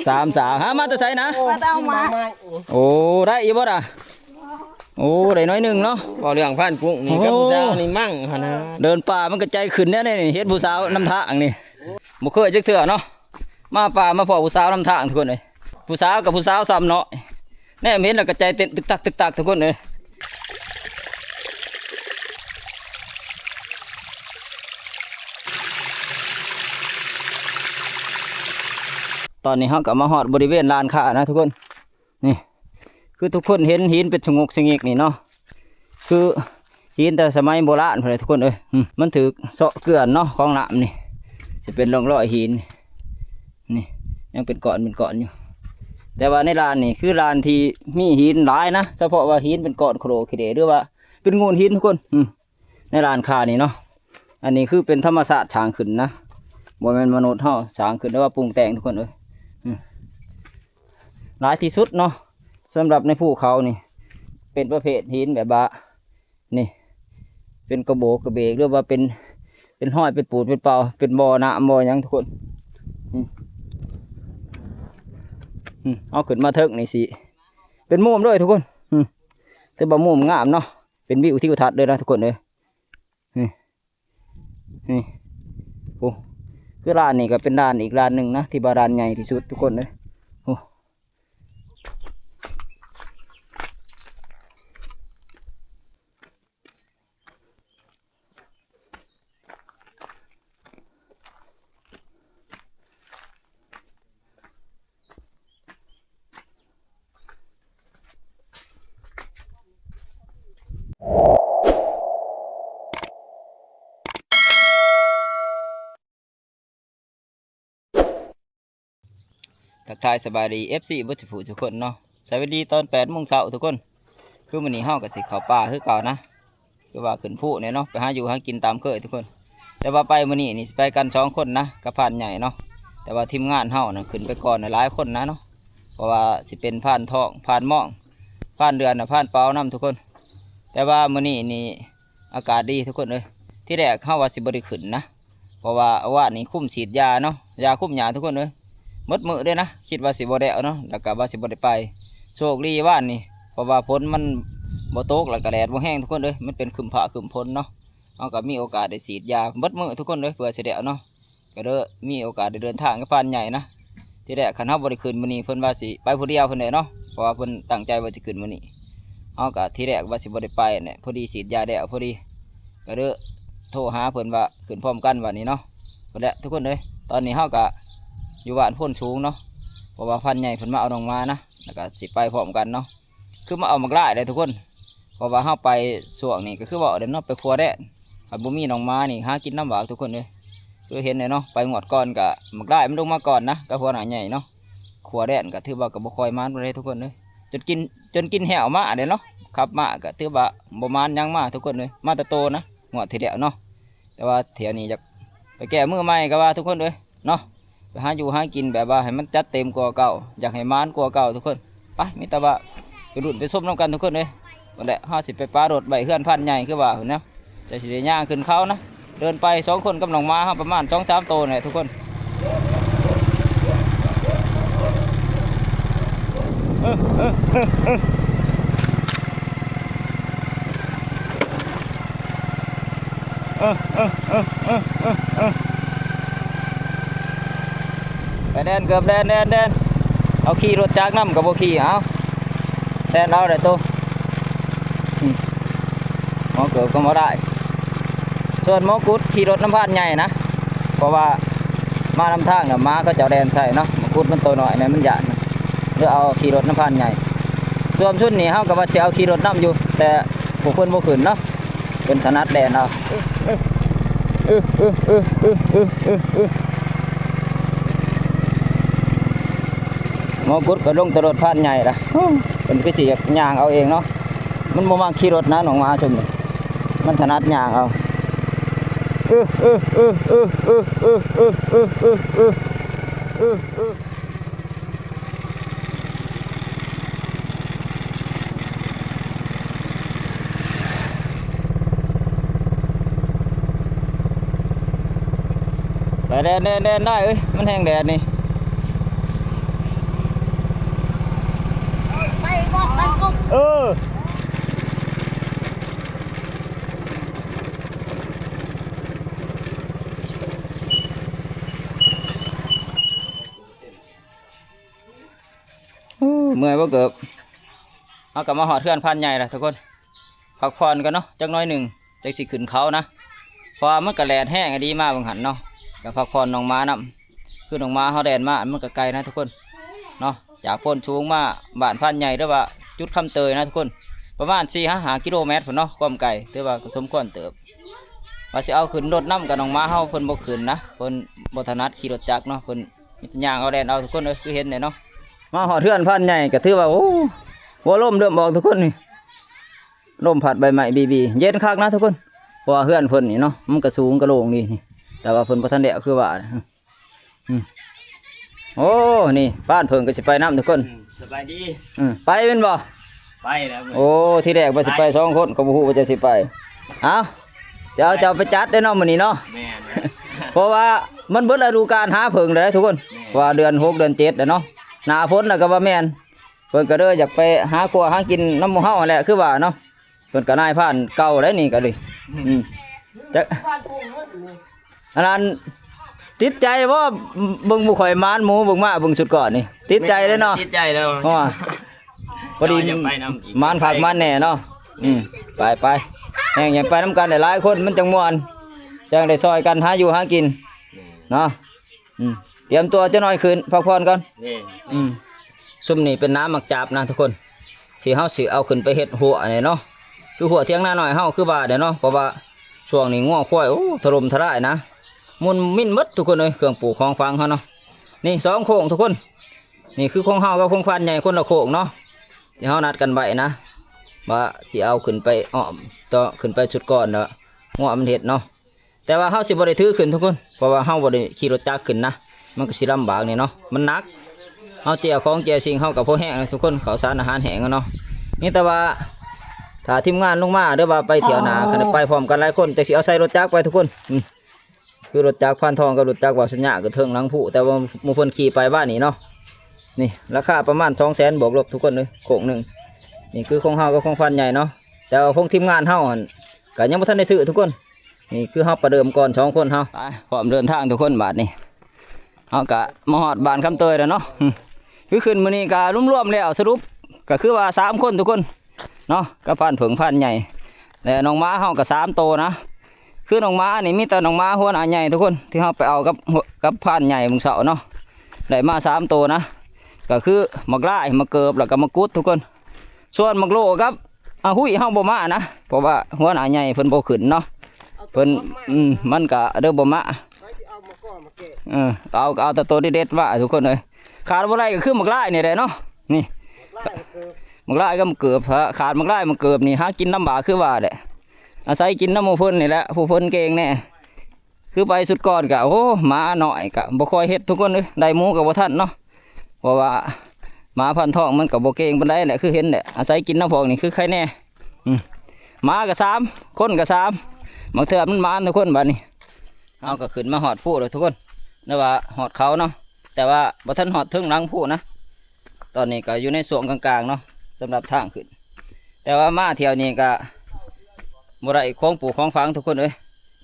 3 สาวหามาแต่ไสนะมาเอามาโอ้ได้อีบ่ล่ะโอ้ได้น้อยหนึงเนาะ บ่เรื่องผ่านกุ้งนี่กับผู้สาวนี่มั่งหั่นนะเดินป่ามันก็ใจขึ้นแน่นี่เฮ็ดผู้สาวนำทางนี่บ่เคยจักเทื่อเนาะมาป่ามาพ้อผู้สาวนำทางทุกคนเลยผู้สาวกับผู้สาวซ้ำเนาะแน่เห็นแล้วก็ใจเต้นตึกตักตึกตักทุกคนเลยตอนนี้เฮาก็มาฮอดบริเวณลานค้านะทุกคนนี่คือทุกคนเห็นหินเป็นสงกสงิกนี่เนาะคือหินแต่สมัยโบราณพุ่นเลยทุกคนเอ้ยมันถือเสาะเกลื่อนเนาะของน้ำนี่จะเป็นร่องรอยหินนี่ยังเป็นก้อนอยู่แต่ว่าในลานนี่คือลานที่มีหินหลายนะเฉพาะว่าหินเป็นก้อนโครคิเดหรือว่าเป็นงูหินทุกคนในลานค้านี่เนาะอันนี้คือเป็นธรรมชาติช้างขึ้นนะบ่แม่นมนุษย์เฮาช้างขึ้นแล้วว่าปรุงแต่งทุกคนเอ้ยหลายที่สุดเนาะสำหรับในภูเขานี่เป็นประเภทหินแบบว่านี่เป็นกระโบกกระเบกหรือว่าเป็นห้อยเป็นปูดเป็นเปล่าเป็นบ่อน้ำบ่อยังทุกคนเอาขึ้นมาเทิงนี่สิเป็นมุมด้วยทุกคนแต่บ่มุมงามเนาะเป็นวิวทิวทัศน์เลยนะทุกคนเลยนี่โอ้คือร้านนี้ก็เป็นร้านอีกร้านหนึ่งนะที่บาร้านใหญ่ที่สุดทุกคนเลยโอ้ทักทายสบายดี FC บุตรผู้ทุกคนเนาะสวัสดีตอน8 โมงเช้าทุกคนคือมื้อนี้เฮาก็สิเข้าป่าคือเก่านะคือว่าขึ้นภูเนี่ยเนาะไปหาอยู่หากินตามเคยทุกคนแต่ว่าไปมื้อนี้นี่ไปกัน2 คนนะกับผ่านใหญ่เนาะแต่ว่าทีมงานเฮานะขึ้นไปก่อนหลายคนนะเนาะเพราะว่าสิเป็นผ่านทองผ่านม่องผ่านเดือนผ่านเปาน้ำทุกคนแต่ว่ามื้อนี้นี่อากาศดีทุกคนเลยที่แรกเฮาว่าสิบ่ได้ขึ้นนะเพราะว่านี่คุ้มฉีดยาเนาะยาคุ้มหญ้าทุกคนเลยมดมือด้วยนะคิดว่าสิบ่ได้เอาเนาะแล้วก็ว่าสิบ่ได้ไปโชคดีว่านนี่เพราะว่าฝนมันบ่ตกแล้วก็แดดบ่แห้งทุกคนเลยมันเป็นครึมผ้าครึมฝนเนาะเอาก็มีโอกาสได้ฉีดยามดมือทุกคนเลยเพื่อสิได้เอาเนาะก็เด้อมีโอกาสได้เดินทางกับพานใหญ่นะที่แรกคันเฮาบ่ได้ขึ้นมื้อนี้เพิ่นว่าสิไปผู้เดียวเพิ่นได้เนาะเพราะว่าเพิ่นตั้งใจว่าจะขึ้นมื้อนี้เอาก็ที่แรกว่าสิบ่ได้ไปเนี่ยพอดีฉีดยาได้เอาพอดีก็เด้อโทรหาเพิ่นว่าขึ้นพร้อมกันวันนี้เนาะพุ่นแหละทุกคนเลยตอนนี้เฮาก็อยู่บ้านพ้นสูงเนาะเพราะว่าพันใหญ่เพิ่นมาเอาน้องมานะแล้วก็สิไปพร้อมกันเนาะคือมาเอามักล่เลยทุกคนเพราะว่าเฮาไปช่วงนี้ก็คือว่าเดี๋ยวเนาะไปครัวแดดถ้าบ่มีน้องมานี่หากินน้ำหวานทุกคนเลยคือเห็นเลยเนาะไปงวดก่อนก็มักล่มันลงมาก่อนนะกับหัวหน้าใหญ่เนาะครัวแดดก็ถือว่าก็บ่ค่อยมานเลยทุกคนเลยจนกินแหวมาเดี๋ยวเนาะขับมาก็ถือว่าบ่มานยังมาทุกคนเลยมาแต่โตนะงวดที่แล้วเนาะแต่ว่าเที่ยวนี้จะไปแก้มือใหม่ก็ว่าทุกคนเลยเนาะไปหาอยู่หากินแบบว่าให้มันจัดเต็มกว่าเก่าอยากให้มานกว่าเก่าทุกคนไปมิตรว่าไปรุ่นไปส้มน้ำกันทุกคนเลยวันแหละ50ไปปลาโดดใบเฮือนพันใหญ่คือว่าเห็นไหมจะสิได้ย่างขึ้นเขานะเดินไป2 คนกำลังมาประมาณ2-3 โตเนี่ยทุกคนไปแดนเกือบแดนเอาขี่รถจักรน้ำกับโบขี่เอาแดนเอาได้ตัวหมอเกือบก็มาได้ส่วนหมอกุดขี่รถน้ำพานใหญ่นะเพราะว่ามาลำทางเนี่ยม้าก็จะแดนใส่เนาะหมอกุดมันตัวหน่อยเนี่ยมันหยาดหรือเอาขี่รถน้ำพานใหญ่ส่วนชุดนี้เขากับว่าจะเอาขี่รถน้ำอยู่แต่พวกคนโบขืนเนาะเป็นถนัดแดนเอาหมอกุดก็ลงตรถพานใหญ่ละเป็นคือสิย่างเอาเองเนาะมันบ่มาขี่รถนะหนองมาชมเลยมันถนัดย่างเอาไปแดนได้เอ้ยมันแห้งแดดนี่ เออเมื่อยบ่เกือบเอากลับมาหอดเทือนพันใหญ่ละทุกคนพักผ่อนกันเนาะจักหน้อยหนึ่งจักสิขึ้นเขานะเพราะว่ามันก็แลดแห้งดีมากบางหันเนาะกับพักผ่อนน้องม้านํคือน้องม้าเขาแดนมามันก็ไกลนะทุกคนเนาะจากพ้นชูงมาบ้านพันใหญ่หรือว่าจุดคำเตยนะทุกคนประมาณ4-5 กิโลเมตรพุ่นเนาะความไกลถือว่าก็สมควรเติบว่าสิเอาขึ้นรถน้ำกับน้องม้าเฮาเพิ่นบ่ขึ้นนะเพิ่นบ่ถนัดขี่รถจักรเนาะเพิ่นย่างเอาแดนเอาทุกคนเลยคือเห็นเนี่ยเนาะมาหอดเทือนพันใหญ่ก็ถือว่าโอ้หัวลมเริ่มออกทุกคนนี่ลมพัดใบไม้บีเย็นคักนะทุกคนเพราะว่าเฮือนเพิ่นนี่เนาะมันก็สูงกระโลงนี่แต่ว่าเพิ่นบ่ทันได้คือว่าโอ้นี่บ้านเพิ่นก็สิไปน้ำทุกคน สบายดี ไปเป็นบ่ ไปแล้ว โอ้ที่แรกว่าสิไป2 คนก็บ่ฮู้ว่าจะสิไปเอาจะเอาไปจัดได้เนาะมื้อนี้เนาะ แม่น เพราะว่ามันเบิดฤดูกาลหาเพิ่งเลยทุกคนว่าเดือน6เดือน7แล้วเนาะหน้าฝนแล้วก็ว่าแม่นเพิ่นก็เลยอยากไปหาครัวหากินน้ำหมู่เฮาแหละคือว่าเนาะเพิ่นก็นายผ่านเก่าแล้วนี่ก็เลยจักอันนั้นติดใจบ่เบิ่งบ่ค่อยมานหมูเบิ่งมาเบิ่งสุดก่อนนี่ติดใจเลยเนาะ ติดใจแล้ว เพราะว่าพอดีมานคักมานแน่เนาะไปแห่งอย่าไปนำกันหลายๆคนมันจังม่วนจังได้ซอยกันหาอยู่หากินเนาะเตรียมตัวจะน้อยขึ้นพักผ่อนก่อนซุ่มนี่เป็นน้ำหมักจับนะทุกคนที่เฮาสิเอาขึ้นไปเฮ็ดหัวนี่เนาะคือหัวเที่ยงหน้าหน่อยเฮาคือว่าเด้เนาะเพราะว่าช่วงนี้งัวควายโอ้ถล่มทลายนะมุนมิ้นหมดทุกคนเลยเครื่องปลูกของฟังเฮาเนาะนี่2 โค้งทุกคนนี่คือของเฮากับของฟันใหญ่คนละโค้งเนาะที่เฮานัดกันไว้นะว่าสิเอาขึ้นไปอ้อมต่อขึ้นไปชุดก่อนเนาะงัวมันเฮ็ดเนาะแต่ว่าเฮาสิบ่ได้ถือขึ้นทุกคนเพราะว่าเฮาบ่ได้ขี่รถจักรขึ้นนะมันก็สิลำบากนี่เนาะมันหนักเฮาเจียของเจียสิ่งเฮากับพวกแห้งทุกคนข้าวสารอาหารแห้งเนาะนี่แต่ว่าถ้าทีมงานลงมาหรือว่าไปเที่ยวนาคันไปพร้อมกันหลายคนแต่สิเอาใส่รถจักรไปทุกคนคือรถจักรพันทองกับรถจักรว่าสัญญาก็เทิงหลังผู้แต่ว่าหมู่เพิ่นขี่ไปบ้านนี่เนาะนี่ราคาประมาณ200,000บวกลบทุกคนเลยโค้งหนึงนี่คือของเฮากับของฟันใหญ่เนาะแต่ว่าของทีมงานเฮาหั่นก็ยังบ่ทันได้ซื้อทุกคนนี่คือเฮาประเดิมก่อน2 คนเฮาไปพร้อมเดินทางทุกคนบาดนี้เฮาก็มาฮอดบ้านคำเตยแล้วเนาะคือขึ้นมื้อนี้ก็รวมๆแล้วสรุปก็คือว่า3 คนทุกคนเนาะกับพันเผิงพันใหญ่และน้องม้าเฮาก็3 โตนะคือน้องม้านี่มีแต่น้องม้าหัวหน้าใหญ่ทุกคนที่เฮาไปเอากับพันใหญ่มื้อเช้าเนาะได้มา3 โตนะก็คือมักลายมักเกิบแล้วก็มักกุดทุกคนส่วนมักโลกับหุ้ยเฮาบ่มานะเพราะว่าหัวหน้าใหญ่เพิ่นบ่ขึ้นเนาะเพิ่นมันก็เด้อบ่มาเอาแต่ตัวเด็ดๆว่าทุกคนเลยขาดบ่ได้ก็คือมักลายนี่แหละเนาะนี่มักลายก็มักเกิบขาดมักลายมักเกิบนี่หากินลำบากคือว่าแหละอาศัยกินน้ำหมู่เพิ่นนี่แหละผู้เพิ่นเก่งแน่คือไปสุดก่อนก็โอ้หมาหน่อยก็บ่ค่อยเฮ็ดทุกคนเลยได้หมูก็บ่ทันเนาะเพราะว่าหมาพันทองมันก็บ่เก่งปานใดแหละคือเห็นแหละอาศัยกินน้ำพอกนี่คือใครแน่หมาก็3 คนก็3บางเทื่อมันมาทุกคนบัดนี้เอาก็ขึ้นมาหอดผู้เลยทุกคนนึกว่าหอดเขาเนาะแต่ว่าบ่ทันหอดถึงหลังผู้นะตอนนี้ก็อยู่ในส่วนกลางๆเนาะสำหรับทางขึ้นแต่ว่ามาเที่ยวนี้ก็บ่ได้ของปลูกของฝังทุกคนเลย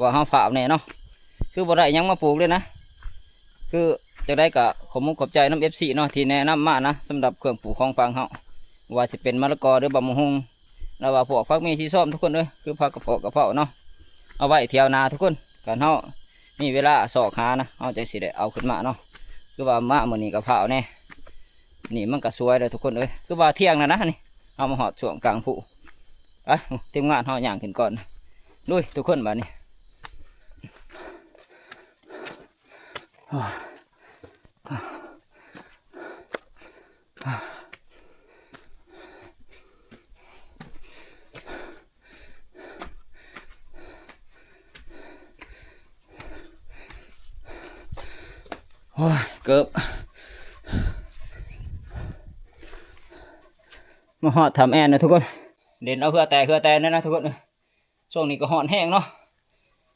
ว่าเฮาฝ่าแน่เนาะคือบ่ได้ยังมาปลูกเลยนะคือจะได้ก็ขอบคุณขอบใจน้ำ FC เนาะที่แนะนำมานะสำหรับเครื่องปลูกของฝังเฮาว่าสิเป็นมะละกอหรือบะมะฮุงแล้วว่าพวกผักมีชีส้มทุกคนเลยคือผักกระเพาะเนาะเอาไว้เที่ยวนาทุกคนกันเฮามีเวลาสอกหานะเฮาจะสิได้เอาขึ้นมาเนาะคือว่ามามื้อนี้ก็เผาแน่นี่มันก็สวยเลยทุกคนเลยคือว่าเที่ยงนะนี่เอามาหอดช่วงกลางผู้ทีมงานเฮาย่างขึ้นก่อนลุยทุกคนบัดนี้โอ้ยเกือบมาหอดทำแอนนะทุกคนเด่นเอาเครือแต่นั่นนะทุกคนช่วงนี้ก็หอนแห้งเนาะ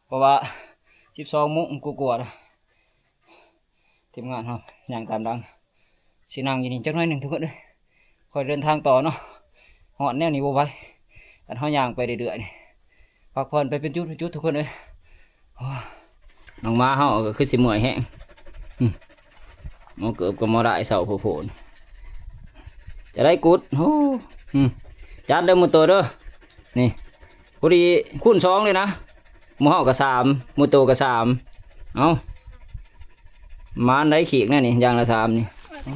เพราะว่า12 โมงกลัวๆนะทีมงานเราอย่างตามดังสีนางอยู่นี่จักหน่อยหนึ่งทุกคนเลยคอยเดินทางต่อเนาะห อดแนวนี้บ่ไหวกันเฮาย่างไปเรื่อยๆนี่พักผ่อนไปเป็นจุดทุกคนเอ้ยโอ้ยน้องม้าเฮาก็คือสิเมื่อยแฮงหมอเกือบก็บ่ได้เสาโผล่ๆจะได้กุดโอ้จัดเด้อมื้อโตเด้อนี่พอดีคูณ2เลยนะหมู่เฮาก็3หมู่โตก็3เอามาอันใดขีกแน่นี่อย่างละ3นี่โอ้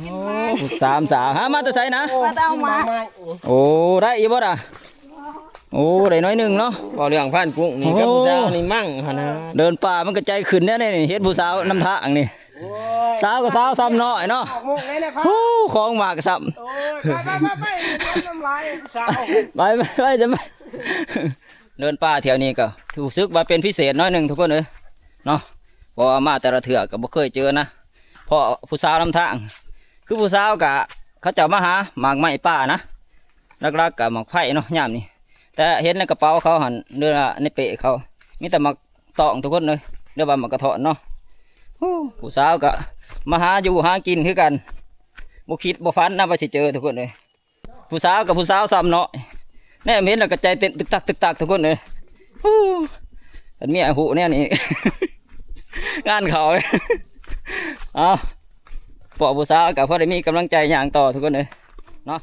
3 3หามาแต่ไสนะ มาเอามา โอ้ได้อีบ่ล่ะโอ้ได้น้อยหนึงเนาะ บ่เรื่องผ่านกุ้งนี่กับผู้สาวนี่มั่งหั่นนะ เดินป่ามันก็ใจขึ้นแน่นี่เฮ็ดผู้สาวนำทางนี่สาวก็สาวซ้ำน้อยเนาะ มุกเลยนะครับ โอ้ของมากก็ซ้ โอ้ยไปน้ำลายสาว ำไปจะไปเดินป่าแถวนี้ก็ถูกซึกว่าเป็นพิเศษน้อยหนึงทุกคนเอ้ยเนาะเพราะว่ามาแต่ละเถื่อก็บ่เคยเจอนะเพราะผู้สาวนำทางคือผู้สาวก็เขาเจ้ามาหาหมากไม้ป่านะลักๆก็หมากไผ่เนาะยามนี้แต่เห็นในกระเป๋าเขาหันเรือในเปะเขามีแต่หมากตองทุกคนเลยเรือว่าหมากกระเทาะเนาะผู้สาวก็มาหาอยู่หากินคือกันบ่คิดบ่ฝันนะว่าสิเจอทุกคนเลยผู้สาวกับผู้สาวซ้ำเนาะแน่เห็นแล้วก็ใจเต้นตึกตักทุกคนเลยอันเมียหูแน่นี่ งานเขาเลยเอาปอผู้สาวกับพ่อได้มีกำลังใจอย่างต่อทุกคนเลยเนาะ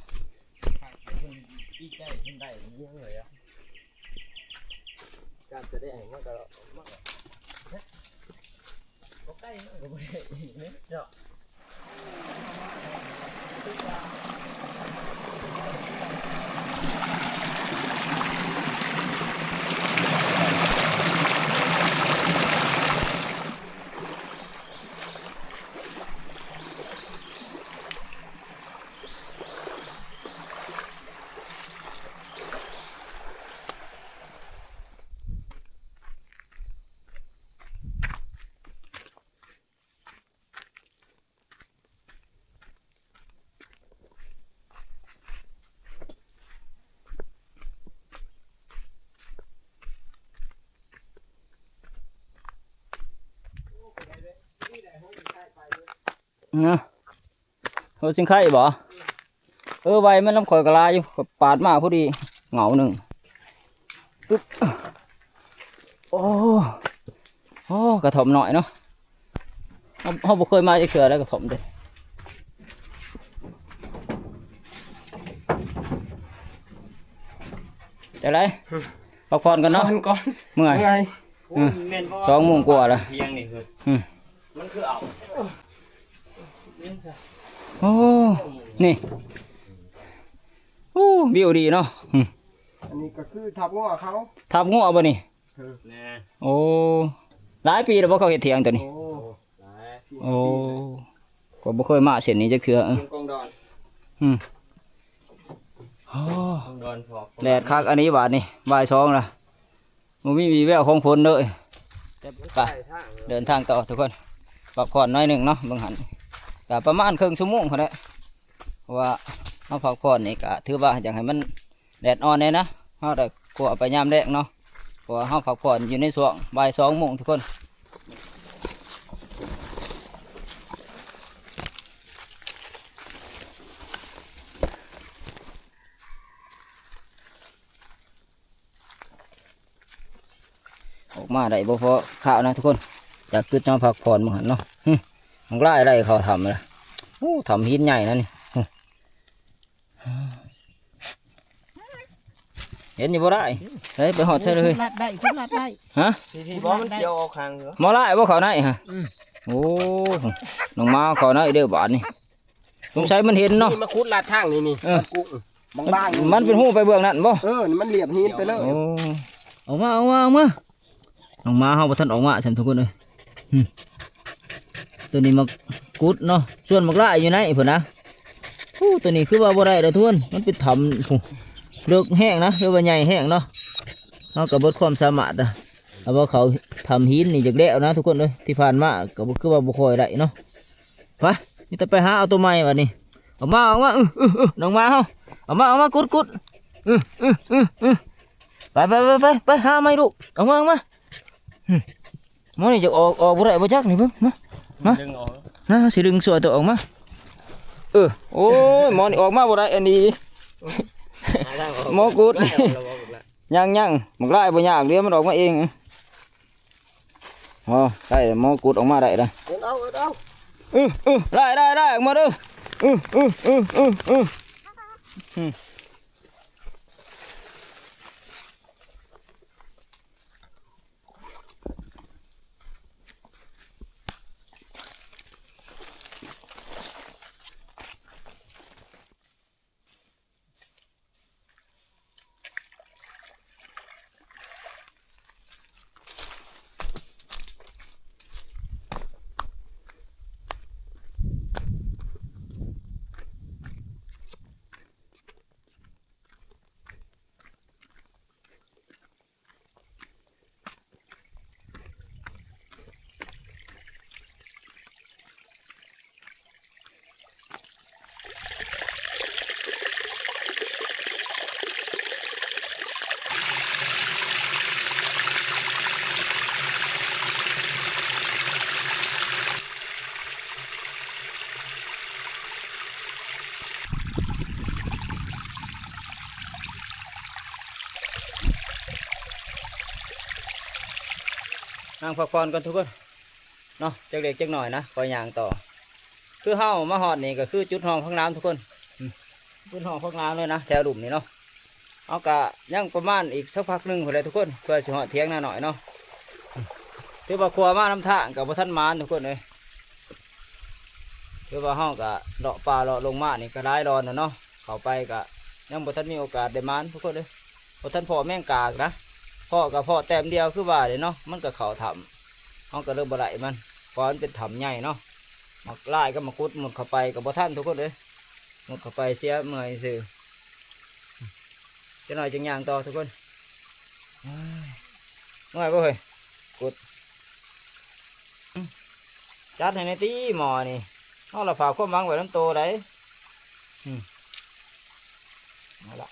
นะเขาสิงไข่บ่ใบมันน้ำข่อยกระลายอยู่ปาดมาพอดีเหงาหนึ่งปึ๊บโอ้กระถมหน่อยเนาะเขาบ่เคยมาจะเขือได้กระถมเด้จะไรพักผ่อนกันเนาะ ก่อน เมื่อย 2 โมงกว่าแล้ว เที่ยงนี่คือมันคือเอา โอ้นี่วิวดีเนาะ อันนี้ก็คือทับง้อเขา ทับงัวบ่นี่ แน่ โอ้หลายปีแล้วบ่เขาเฮ็ดเถียงตัวนี้ โอ้ โอ้ก็บ่เคยมาเส้นนี้จักเทื่อ กองดอน โอ้ กองดอนพอ แดดคักอันนี้บาดนี่บ่าย2ละบ่มีวี่แววของฝนเลยไปเดินทางต่อทุกคนพักผ่อนหน่อยหนึงเนาะเบิ่งหันก็ประมาณครึ่งชั่วโมงเท่านั้นเพราะว่าเฮาพักผ่อนนี่ก็ถือว่าอยากให้มันแดดอ่อนแน่นะเฮาได้กลัวไปยามแดดเนาะเพราะว่าเฮาพักผ่อนอยู่ในช่วงบ่าย2 โมงทุกคนออกมาได้บ่พอข้าวนะทุกคนอยากขึ้นมาพักผ่อนมื้อหันเนาะของไร่ไรเขาทำเลยทำหินใหญ่นะนี่เห็นอยู่บ่ได้เฮ้ยไปหอดใช่เลย ลัดได้คุณลัดได้ ฮะ ที่บ่มันเกี่ยวเอาคางเหรอ มอไล่บ่เขาไหนฮะโอ้น้องมาเขาไหนเด้อบาดนี่สงสัยมันเห็นเนาะ นี่มาคุดลัดทางนี่กุ้งบางๆ มันเป็นหูไปเบื้องนั้นบ่ นี่มันเหลี่ยมหินไปเลย โอ้ออกมาน้องมาเฮาบ่ทันออกมาฉันทุกคนเลยตัวนี้มากุดเนาะส่วนมักไล่อยู่ไหนเพิ่นนะตัวนี้คือว่าบ่ได้เด้อทุกคนมันเป็นถ้ำเลือกแห้งนะเรียกว่าใหญ่แห้งเนาะเฮาก็เบิดความสามารถนะเอาว่าเขาทำหินนี่จากแล้วนะทุกคนเลยที่ผ่านมาก็คือว่าบ่ค่อยได้เนาะไปนี่แต่ไปหาเอาตัวใหม่บัดนี้ออกมาน้องมาเฮาออกมากุดไปหาไม่ลูกออกมาหมอนี่จะออกบ่ได้บ่จักนี่เบิ่งมา ดึงออก นะสิดึงสวยตัวออกมาโอ้ยหมอนี่ออกมาบ่ได้อันนี้ อะไร างออก หมอกุด ไล่ออกแล้วบอกแล้ว ยังหมกไล่บ่ยากเดี๋ยวมันออกมาเองอ๋อได้หมอกุดออกมาได้ละ เอา ได้ออกมาเด้อนั่งพักผ่อนกันทุกคนเนาะจักเล็กจักหน่อยนะคอยย่างต่อคือเฮามาหอดนี่ก็คือจุดห้องพักน้ำทุกคนจุดห้องพักน้ำเลยนะแถวหลุมนี่เนาะเอากะยังประมาณอีกสักพักหนึ่งพอเลยทุกคนเพื่อสิหอดเที่ยงหน้าหน่อยเนาะคือว่าครัวมาน้ำทางกับพระท่านมานทุกคนเลยคือว่าเฮากะเลาะป่าเลาะลงมานี่ก็ได้รอนนะเนาะเข้าไปกะยังพระท่านมีโอกาสได้มานทุกคนเลยพระท่านพ่อแม่งกากนะพ่อกับพ่อแต้มเดียวคือว่าเลยเนาะมันก็เข่าถ่ำเขาก็เริ่มบะไหลมันเพราะมันเป็นถ่ำใหญ่เนาะหมักไล่ก็มาคุดหมดเข้าไปกับพระท่านทุกคนเลยหมดเข้าไปเสียเมื่อยสื่อจะหน่อยจังยางต่อทุกคนเมื่อยป่ะเฮ้ยกดจัดให้ในตีหมอนี่เขาเราฝากความหวังไว้น้ำโตได้มาไหล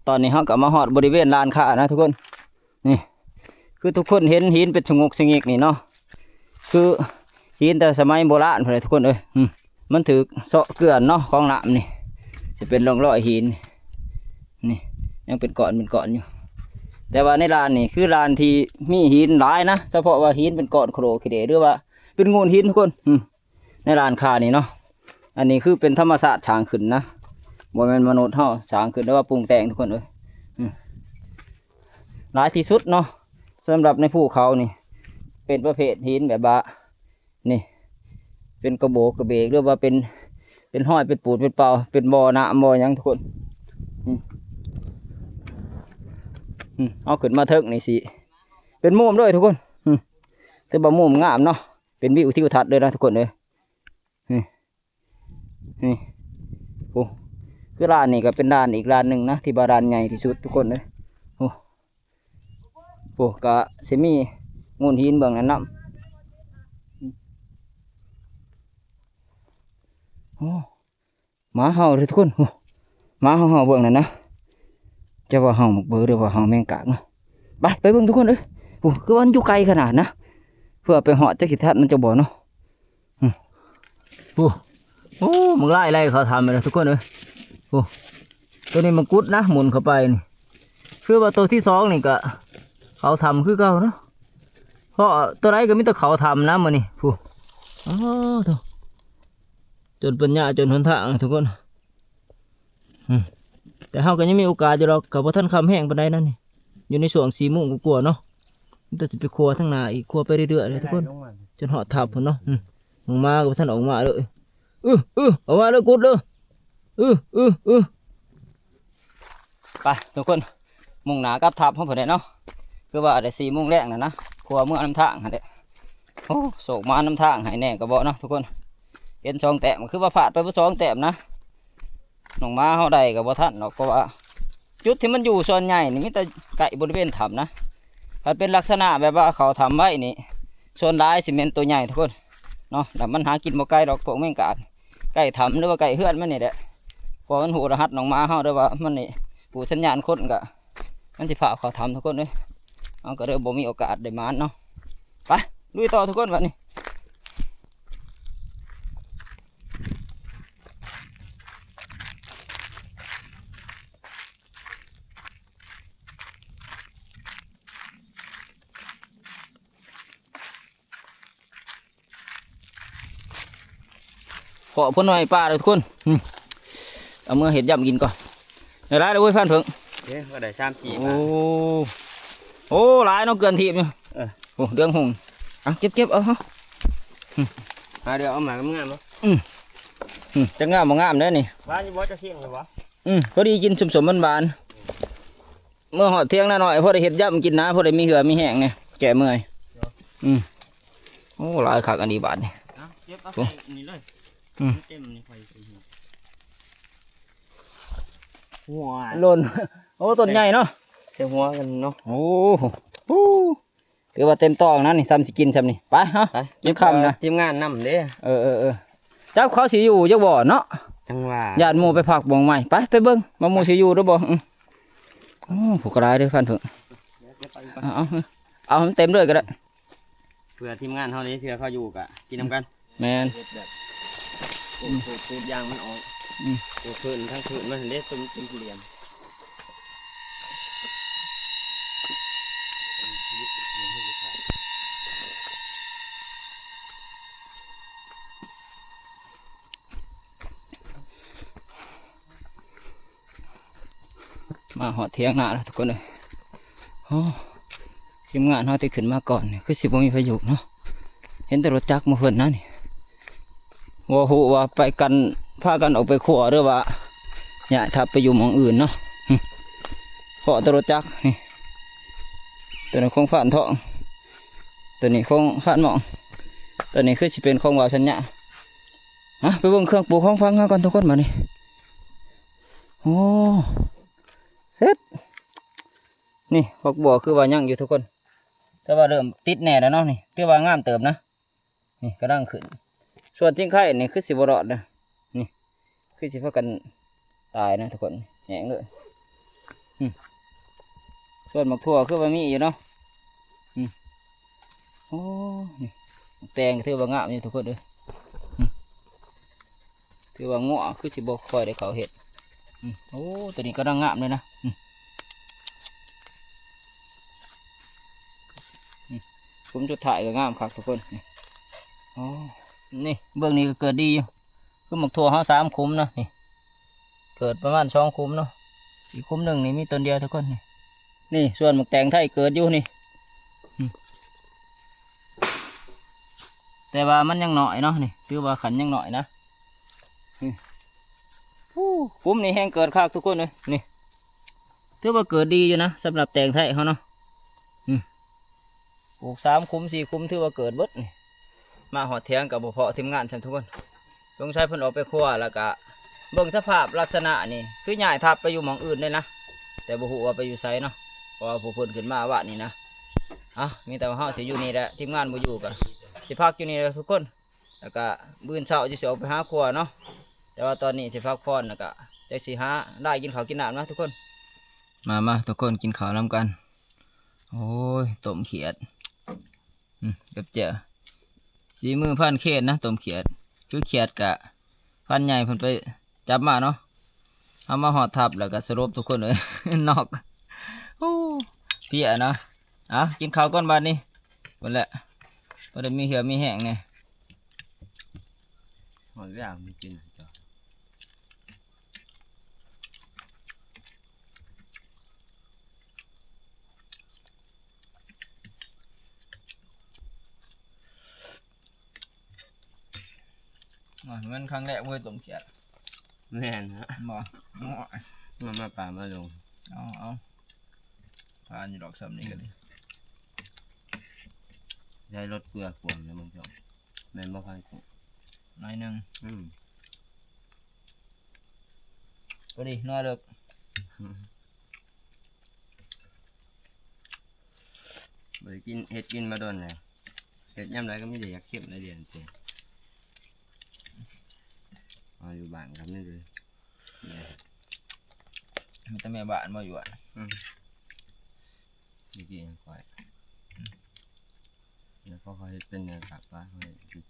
ตอนนี้เขากลับมาหอดบริเวณลานค้านะทุกคนนี่คือทุกคนเห็นหินเป็นชงกชงิกนี่เนาะคือหินแต่สมัยโบราณเลยทุกคนมันถือเสาะเกลือนเนาะของน้ำนี่จะเป็นร่องรอยหินนี่ยังเป็นก้อนอยู่แต่ว่าในลานนี่คือลานที่มีหินหลายนะเฉพาะว่าหินเป็นก้อนโครคิเดหรือว่าเป็นงูหินทุกคนในลานค้านี่เนาะอันนี้คือเป็นธรรมศาสตร์ช้างขึ้นนะบ่แม่นมนุษย์เฮาสร้างขึ้นแล้วว่าปรุงแต่งทุกคนหลายที่สุดเนาะสำหรับในภูเขานี่เป็นประเภทหินแบบว่านี่เป็นกระโบกกระเบกหรือว่าเป็นห้อยเป็นปูดเป็นเปล่าเป็นบ่อน้ำบ่อหยังทุกคนเอาขึ้นมาเทิงนี่สิเป็นมุมด้วยทุกคนแต่บ่มุมงามเนาะเป็นวิวทิวทัศน์เลยนะทุกคนเลยนี่โอ้คือร้านนี่ก็เป็นร้านอีกร้านหนึ่งนะที่บาร้านใหญ่ที่สุดทุกคนเลยโอ้ก็จะมีงูหินเบื้องนั้นน้ำโอ้หมาเห่าเลยทุกคนหมาเห่าเบื้องนั้นนะจะว่าเห่าหมกเบอร์หรือว่าเห่าแมงกากเนาะไปเบื้องทุกคนเลยโอ้คือมันอยู่ไกลขนาดนะเพื่อไปเหาะจะขีดทัดมันจะบ่เนาะโอ้มึงไล่เขาทำไปแล้วทุกคนเลยโอ้ตัวนี้มันกุดนะหมุนเข้าไปนี่คือว่าตัวที่สองนี่ก็เขาทำคือเก่าเนาะเพราะตัวไหนก็มีแต่เขาทำนะมันนี่ อ๋อทุกจนปัญญาจนหนทางทุกคนแต่เฮาก็ยังมีโอกาสอยู่หรอกกับว่าท่านคำแห้งปานใดนั่นนี่อยู่ในช่วง4 โมงกว่าๆเนาะมันจะไปครัวทั้งหน้าอีกครัวไปเรื่อยๆเลยทุกคนจนหอดทับพุ่นเนาะลงมากับท่านออกมาเลยออกมาเลยกุดเลยไปทุกคนมุ่งหน้ากับทับเขาเพิ่นได้เนาะคือว่าได้4 โมงแรกนะครัวเมื่อน้ำทางหั่นแหละโอ้โศกมาน้ำทางให้แน่ก็บ่เนาะทุกคนเห็น2 แต้มคือว่าพลาดไปบ่2 แต้มนะน้องมาเฮาได้ก็บ่ทันเนาะเพราะว่าจุดที่มันอยู่ส่วนใหญ่นี่มีแต่ไก่บริเวณถ้ำนะถ้าเป็นลักษณะแบบว่าเขาทำไว้นี่ส่วนร้ายสิเมนตัวใหญ่ทุกคนเนาะแต่มันหากินบ่ไก่ดอกพวกแมงกาดไก่ถ้ำหรือว่าไก่เฮือนมันนี่แหละพอมันหูรหัสน้องมาเฮาด้วยว่ามันนี่ปูสัญญาณคนก็มันสิพาเขาทำทุกคนเลยเอาก็เริ่มบ่มีโอกาสได้มานเนาะไปลุยต่อทุกคนวันนี้ขอพ่นหน่อยป้าเลยทุกคนเอามือเห็ดย่ำกินก่อนเดี๋ยวไล่เลยเว้ยพันเพิ่ง เด้ก็ได้3-4โอ้หลายเนาะเกินทีมอยู่โอ้เดืองหงเก็บเอาฮะเดี๋ยวเอามางามๆเนาะจะงามบ่งามได้นี่ บ้านอยู่บ่จะเสี่ยงเลยวะพอดีกินสมบานเมื่อหอดเที่ยงหน่อยพอได้เห็ดย่ำกินนะพอได้มีเหือมีแห้งเนี่ยแก่เมื่อยโอ้หลายคักอันนี้บาทนี่เก็บเอาไปนี่เลยเต็มนี่ไฟหัวหล่นโอ้ต้นใหญ่เนาะเต็มหัวกันเนาะโอ้ถือว่าเต็มตองนะนี่ซ้ำสิกินซ้ำนี่ไปฮะยังคำนะทีมงานนำเด้เจ้าเขาสิอยู่จักบ่เนาะจังว่าญาติหมู่ไปผักบ่งใหม่ไปเบิ่งมาหมู่สิอยู่หรือบ่ผูกกระไรด้วยพันถึงเอาเต็มเลยก็ได้เพื่อทีมงานเท่านี้เพื่อเขาอยู่กะกินน้ำกันแมนสูบยางมันออกคืนทั้งคืนมันเละตุ้มเหลี่ยมมาหอดเทียงหน้าแล้วทุกคนเลยทีมงานเขาที่ขึ้นมาก่อนคือสิบมีพายุเนาะเห็นแต่รถจักรมาเพิ่นนะนี่ว่าหูว่าไปกันพากันออกไปขัวหรือว่าเนี่ยทับไปอยู่หม้องอื่นเนาะเพาะแต่รถจักรนี่ตัวนี้คงฝานทองตัวนี้คงฝานหมองตัวนี้คือสิเป็นของวาวชัญญะไปเบิ่งเครื่องปลูกของฟังก่อนทุกคนมานี่โอ้เสร็จนี่พอกบัวคือว่ายั่งอยู่ทุกคนแต่ว่าเริ่มติดแน่แล้วเนาะนี่คือว่างามเติมนะนี่กระด้างขึ้นส่วนจิ้งไข่นี่คือสิบรอดนะนี่คือสิพากันตายนะทุกคนแหงเลยส่วนหมกถั่วคือว่ามีอยู่เนาะโอ้นี่แตงถือว่างามอยู่ทุกคนเลยถือว่าง้อคือสิบคอยได้เขาเห็ดโอ้ตัวนี้กระด้างงามเลยนะคุ้มจุดถ่ายก็งามครับทุกคนนี่เบื้องนี้ก็เกิดดีอยู่คือหมกถั่วเขา3 คุ้มนะนี่เกิดประมาณ2 คุ้มเนาะอีกคุ้มหนึ่งนี่มีต้นเดียวทุกคนนี่ส่วนหมกแตงไทยเกิดอยู่นี่แต่ว่ามันยังหน่อยเนาะนี่คือว่าขันยังหน่อยนะคุ้มนี่แห้งเกิดคักทุกคนเลยนี่ถือว่าเกิดดีอยู่นะสำหรับแตงไทยเขาเนาะปลูก3 คุ้ม 4 คุ้มถือว่าเกิดเบิดนี่มาหอดเทียงกับบุพเพทีมงานฉันทุกคนสงสัยเพิ่นออกไปครัวแล้วก็เบิ่งสภาพลักษณะนี่คือใหญ่ทับไปอยู่หม่องอื่นเลยนะแต่บุหัวาไปอยู่ไซเนาะเพราะว่าผู้เพิ่นขึ้นมาว่านี่นะมีแต่ว่าเฮาสิอยู่นี่แหละทีมงานบ่อยู่กันสิพักอยู่นี่แหละทุกคนแล้วก็มื้อเช้าจะสิออกไปหาครัวเนาะแต่ว่าตอนนี้สิพักผ่อนแล้วก็จะสิหาได้กินข้าวกินน้ำนะทุกคนมาทุกคนกินข้าวน้ำกันโอ้ยต้มเขียดกับเจ้าสีมือพันเขตนะต้มเขียดคือเขียดกะพันใหญ่พันไปจับมาเนาะเอามาห่อทับแล้วก็สรุปทุกคนเลย นอกเพี้ยเนาะกินข้าวก้อนบาทนี่หมดแหละพอได้มีเหือมีแห้งไง หอยย่างไม่กินจ้ะ มันครั้งแรกเว้ยต้มเขียด แม่นฮะ บ่เงาะ มันมาป่ามาลง เอาทานอยู่ดอกซ้ำนี่ก็ดี ใช้รถเกลือขวดเลยมึงจบแม่นบ่ค่อยกู หน่อยหนึง อืม ก็ดีน้อยเลิก บ่ได้กินเฮ็ดกินมาโดนแล้วเฮ็ดยามใดก็มีแต่อยากเข้มในเดือนเต็มเอาอยู่บ้านครับนี่เลยเนี่ย มีแต่แม่บ้านมาอยู่อ่ะ นี่กินค่อยแล้วก็เขาเฮ็ดเป็นเนื้อสับปลาเขาเฮ็ดกิน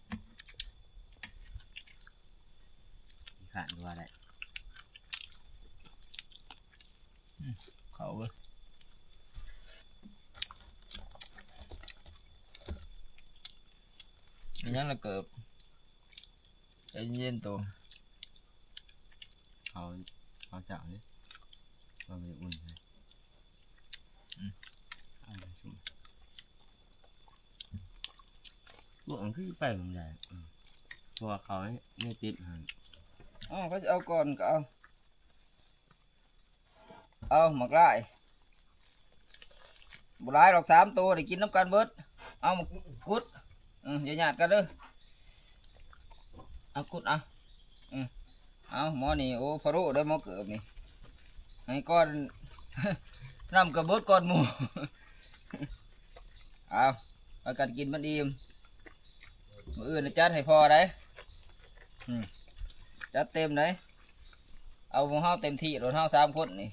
ขาดว่าได้ เขาเว้ยมีหยังละเกิบใจเย็นๆตัว เขาเจาะนี่เราไปอุ่นให้เอาไปซุ่มพวกอันคือไปเหมือนกันเพราะว่าเขาไม่ติดหัน อ๋อเขาจะเอาก่อนก็เอาหมักไล่บุหรี่ดอก3 ตัวได้กินน้ำกันเบิดเอามากุดอย่าหยาดกันเด้อเอากุดเอาหมอนี่โอ้พะโรุได้หมอเกือบนี่ให้ก้อน น้ำกระเบิดก้อนหมู เอาเอากันกินมันอิ่มมื้ออื่นน่ะจัดให้พอได้จัดเต็มเลยเอาของเฮาเต็มที่รถเฮา3 คนนี่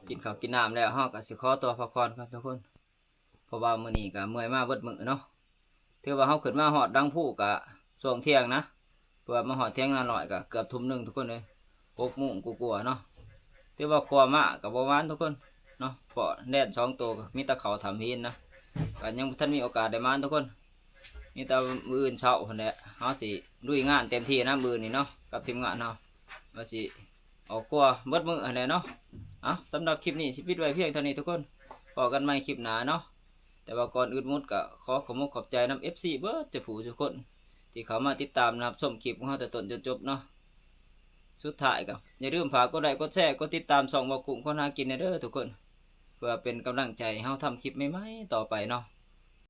กินข้าวกินน้ำแล้วเฮาก็สิขอตัวพักผ่อนครับทุกคนเพราะว่ามื้อนี้ก็เมื่อยมาเบิดมื้อเนาะถือว่าเฮาขึ้นมาฮอดดังผู้ก็ช่วงเที่ยงนะเพื่อมาฮอดเที่ยงนาหน่อยก็เกือบทุ่มหนึงทุกคนเลย6 โมงกว่าๆเนาะถือว่าความมาก็บ่หวานทุกคนเนาะเพราะแดด2 ตัวก็มีแต่เขาทำหินนะก็ยังบ่ทันมีโอกาสได้มาทุกคนมีแต่มื้ออื่นเช้าพุ่นแหละเฮาสิลุยงานเต็มที่นะมื้อนี้เนาะกับทีมงานเฮาว่าสิออกครัวเบิดมื้ออันใดเนาะสำหรับคลิปนี้สิปิดไว้เพียงเท่านี้ทุกคนพอกันใหม่คลิปหน้าเนาะแต่ว่าก่อนอื่นหมดก็ขอขอบใจน้ำ FC เบิดจะผู้ทุกคนที่เขามาติดตามนะครับชมคลิปของเราแต่ต้นจนจบเนาะสุดท้ายก็อย่าลืมฝากกดไลค์กดแชร์กดติดตามส่องบอกกลุ่มคนหากินเด้อทุกคนเพื่อเป็นกำลังใจให้เราทำคลิปใหม่ๆต่อไปเนาะ